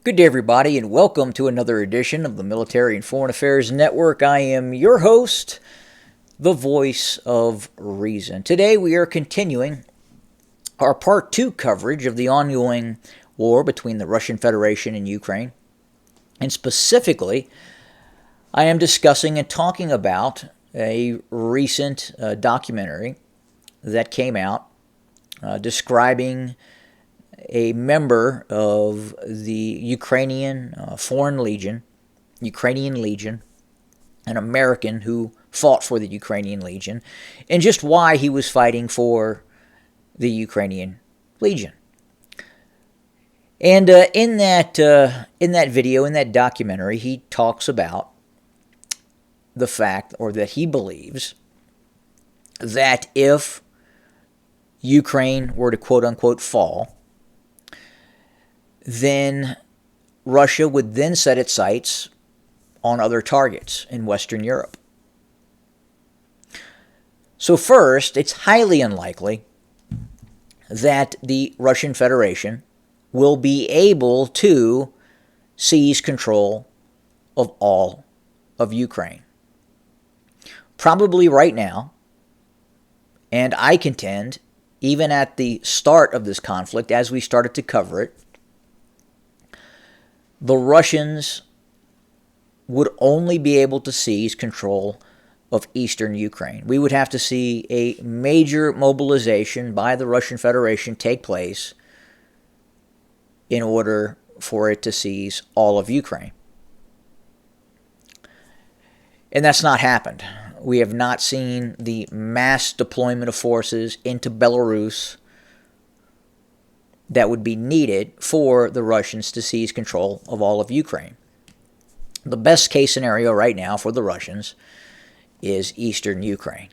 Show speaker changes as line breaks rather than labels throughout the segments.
Good day, everybody, and welcome to another edition of the Military and Foreign Affairs Network. I am your host, the voice of reason. Today, we are continuing our Part 2 coverage of the ongoing war between the Russian Federation and Ukraine. And specifically, I am discussing and talking about a recent documentary that came out describing a member of the Ukrainian Ukrainian Legion, an American who fought for the Ukrainian Legion, and just why he was fighting for the Ukrainian Legion. And in that video, in that documentary, he talks about the fact, or that he believes, that if Ukraine were to quote unquote fall, then Russia would then set its sights on other targets in Western Europe. So first, it's highly unlikely that the Russian Federation will be able to seize control of all of Ukraine. Probably right now, and I contend, even at the start of this conflict, as we started to cover it, the Russians would only be able to seize control of eastern Ukraine. We would have to see a major mobilization by the Russian Federation take place in order for it to seize all of Ukraine. And that's not happened. We have not seen the mass deployment of forces into Belarus that would be needed for the Russians to seize control of all of Ukraine. The best case scenario right now for the Russians is eastern Ukraine.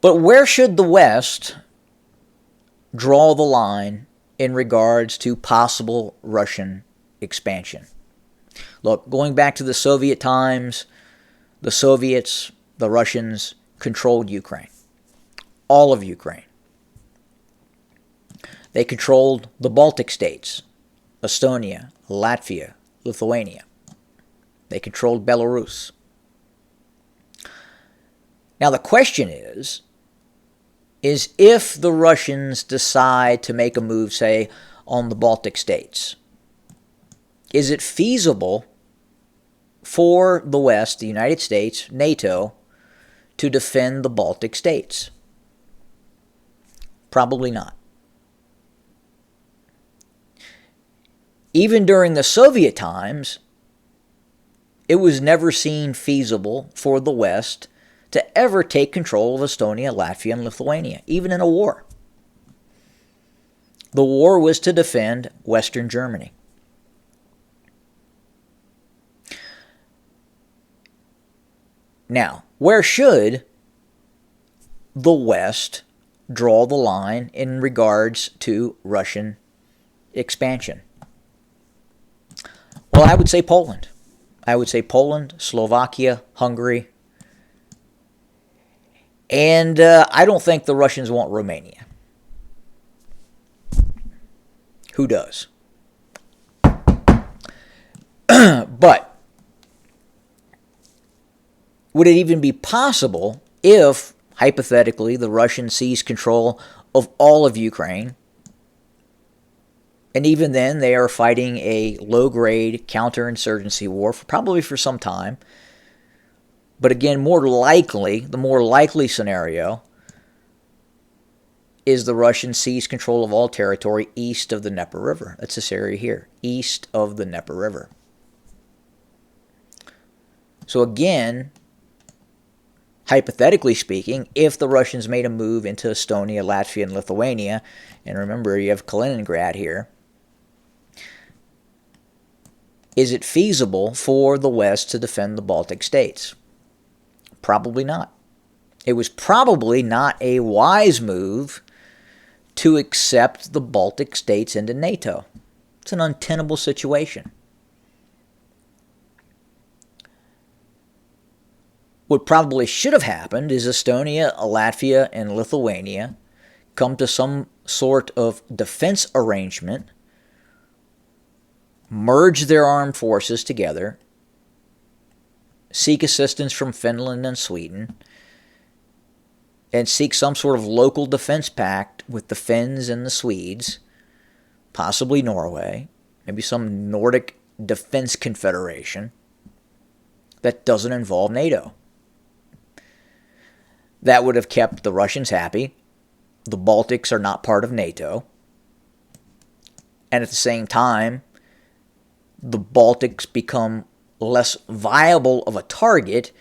But where should the West draw the line in regards to possible Russian expansion? Look, going back to the Soviet times, the Soviets, the Russians controlled Ukraine. All of Ukraine. They controlled the Baltic states, Estonia, Latvia, Lithuania. They controlled Belarus. Now the question is if the Russians decide to make a move, say, on the Baltic states, is it feasible for the West, the United States, NATO, to defend the Baltic states? Probably not. Even during the Soviet times, it was never seen feasible for the West to ever take control of Estonia, Latvia, and Lithuania, even in a war. The war was to defend Western Germany. Now, where should the West draw the line in regards to Russian expansion? Well, I would say Poland. I would say Poland, Slovakia, Hungary. And I don't think the Russians want Romania. Who does? But would it even be possible if, hypothetically, the Russians seize control of all of Ukraine? And even then, they are fighting a low-grade counterinsurgency war, probably for some time. But again, the more likely scenario is the Russians seize control of all territory east of the Dnieper River. That's this area here, east of the Dnieper River. So again, hypothetically speaking, if the Russians made a move into Estonia, Latvia, and Lithuania, and remember you have Kaliningrad here, is it feasible for the West to defend the Baltic states? Probably not. It was probably not a wise move to accept the Baltic states into NATO. It's an untenable situation. What probably should have happened is Estonia, Latvia, and Lithuania come to some sort of defense arrangement merge their armed forces together, seek assistance from Finland and Sweden, and seek some sort of local defense pact with the Finns and the Swedes, possibly Norway, maybe some Nordic defense confederation that doesn't involve NATO. That would have kept the Russians happy. The Baltics are not part of NATO. And at the same time, the Baltics become less viable of a target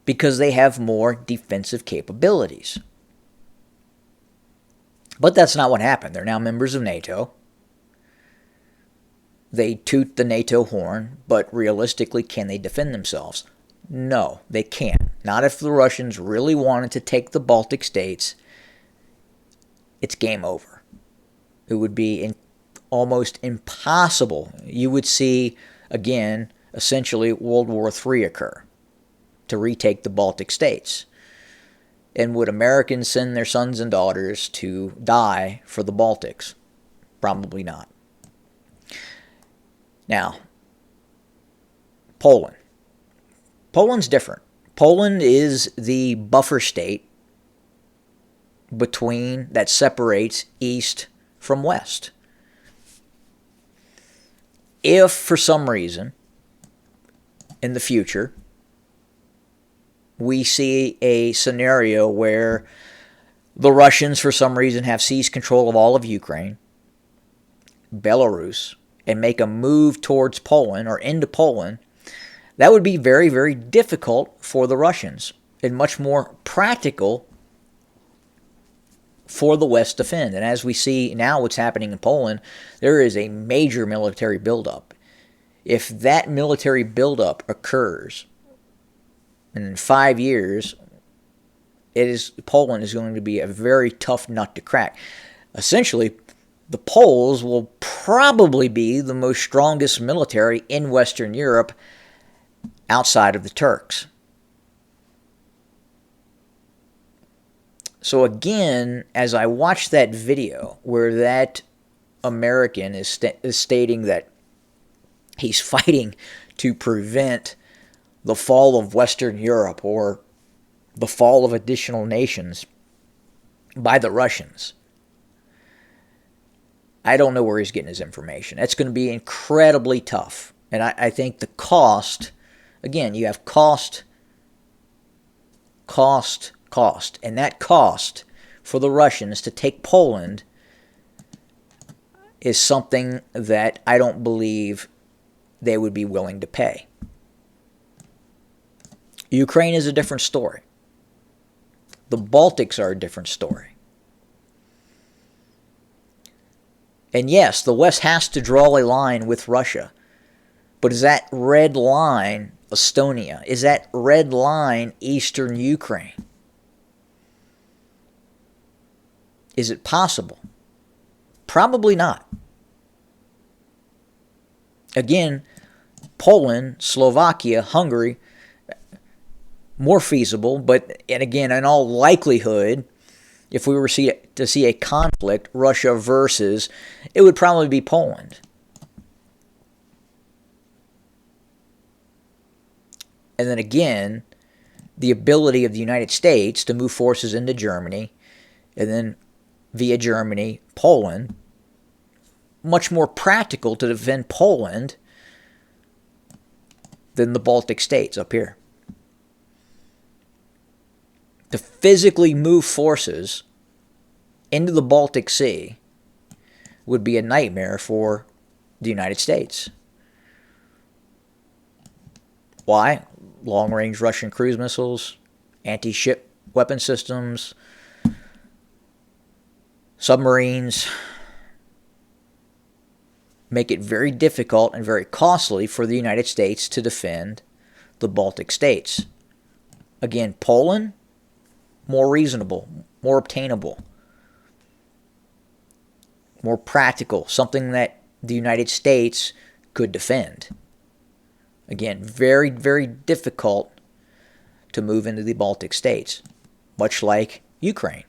because they have more defensive capabilities. But that's not what happened. They're now members of NATO. They toot the NATO horn, but realistically, can they defend themselves? No, they can't. Not if the Russians really wanted to take the Baltic states. It's game over. It would be almost impossible. You would see, again, essentially World War III occur to retake the Baltic states. And would Americans send their sons and daughters to die for the Baltics? Probably not. Now, Poland. Poland's different. Poland is the buffer state that separates east from west. If, for some reason, in the future, we see a scenario where the Russians, for some reason, have seized control of all of Ukraine, Belarus, and make a move towards Poland or into Poland, that would be very, very difficult for the Russians and much more practical for the West to defend. And as we see now what's happening in Poland, there is a major military buildup. If that military buildup occurs, and in 5 years, Poland is going to be a very tough nut to crack. Essentially, the Poles will probably be the most strongest military in Western Europe outside of the Turks. So again, as I watched that video where that American is stating that he's fighting to prevent the fall of Western Europe or the fall of additional nations by the Russians, I don't know where he's getting his information. That's going to be incredibly tough. And I think the cost, again, you have cost. And that cost for the Russians to take Poland is something that I don't believe they would be willing to pay. Ukraine is a different story. The Baltics are a different story. And yes, the West has to draw a line with Russia. But is that red line Estonia? Is that red line Eastern Ukraine? Is it possible? Probably not. Again, Poland, Slovakia, Hungary, more feasible, and again, in all likelihood, if we were to see a conflict, Russia versus, it would probably be Poland. And then again, the ability of the United States to move forces into Germany, and then via Germany, Poland, much more practical to defend Poland than the Baltic states up here. To physically move forces into the Baltic Sea would be a nightmare for the United States. Why? Long-range Russian cruise missiles, anti-ship weapon systems, submarines, make it very difficult and very costly for the United States to defend the Baltic states. Again, Poland, more reasonable, more obtainable, more practical, something that the United States could defend. Again, very, very difficult to move into the Baltic states, much like Ukraine.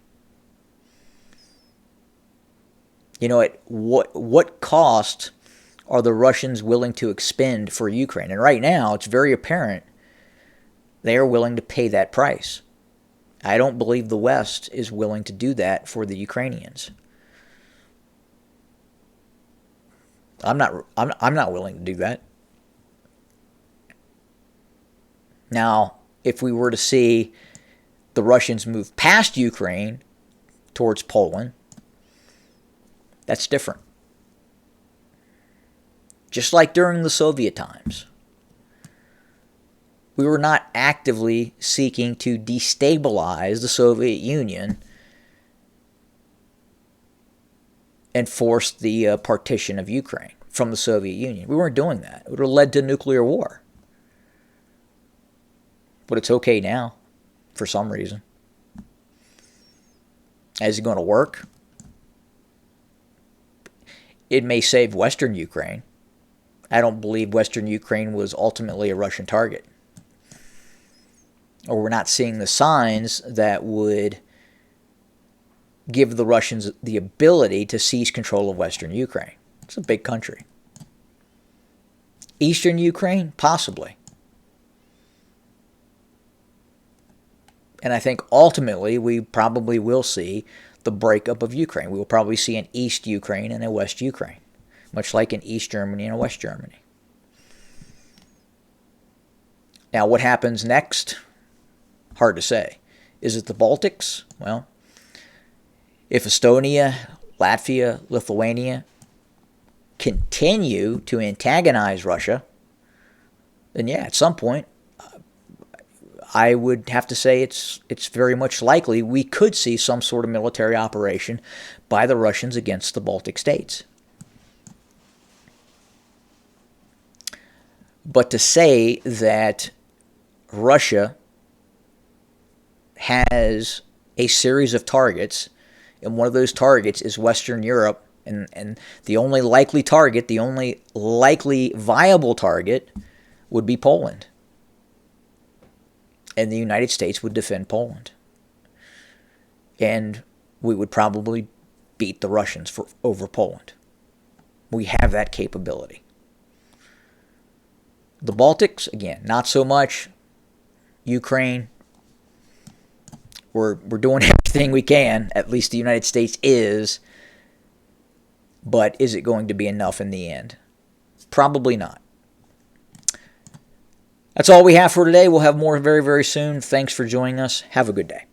You know, at what cost are the Russians willing to expend for Ukraine? And right now, it's very apparent they are willing to pay that price. I don't believe the West is willing to do that for the Ukrainians. I'm not willing to do that. Now, if we were to see the Russians move past Ukraine towards Poland, that's different. Just like during the Soviet times, we were not actively seeking to destabilize the Soviet Union and force the partition of Ukraine from the Soviet Union. We weren't doing that. It would have led to nuclear war. But it's okay now, for some reason. Is it going to work? It may save Western Ukraine. I don't believe Western Ukraine was ultimately a Russian target. Or we're not seeing the signs that would give the Russians the ability to seize control of Western Ukraine. It's a big country. Eastern Ukraine? Possibly. And I think ultimately we probably will see the breakup of Ukraine. We will probably see an East Ukraine and a West Ukraine, much like an East Germany and a West Germany. Now, what happens next? Hard to say. Is it the Baltics? Well, if Estonia, Latvia, Lithuania continue to antagonize Russia, then yeah, at some point, I would have to say it's very much likely we could see some sort of military operation by the Russians against the Baltic states. But to say that Russia has a series of targets, and one of those targets is Western Europe, and the only likely target, the only likely viable target would be Poland. And the United States would defend Poland. And we would probably beat the Russians over Poland. We have that capability. The Baltics, again, not so much. Ukraine, we're doing everything we can, at least the United States is, but is it going to be enough in the end? Probably not. That's all we have for today. We'll have more very, very soon. Thanks for joining us. Have a good day.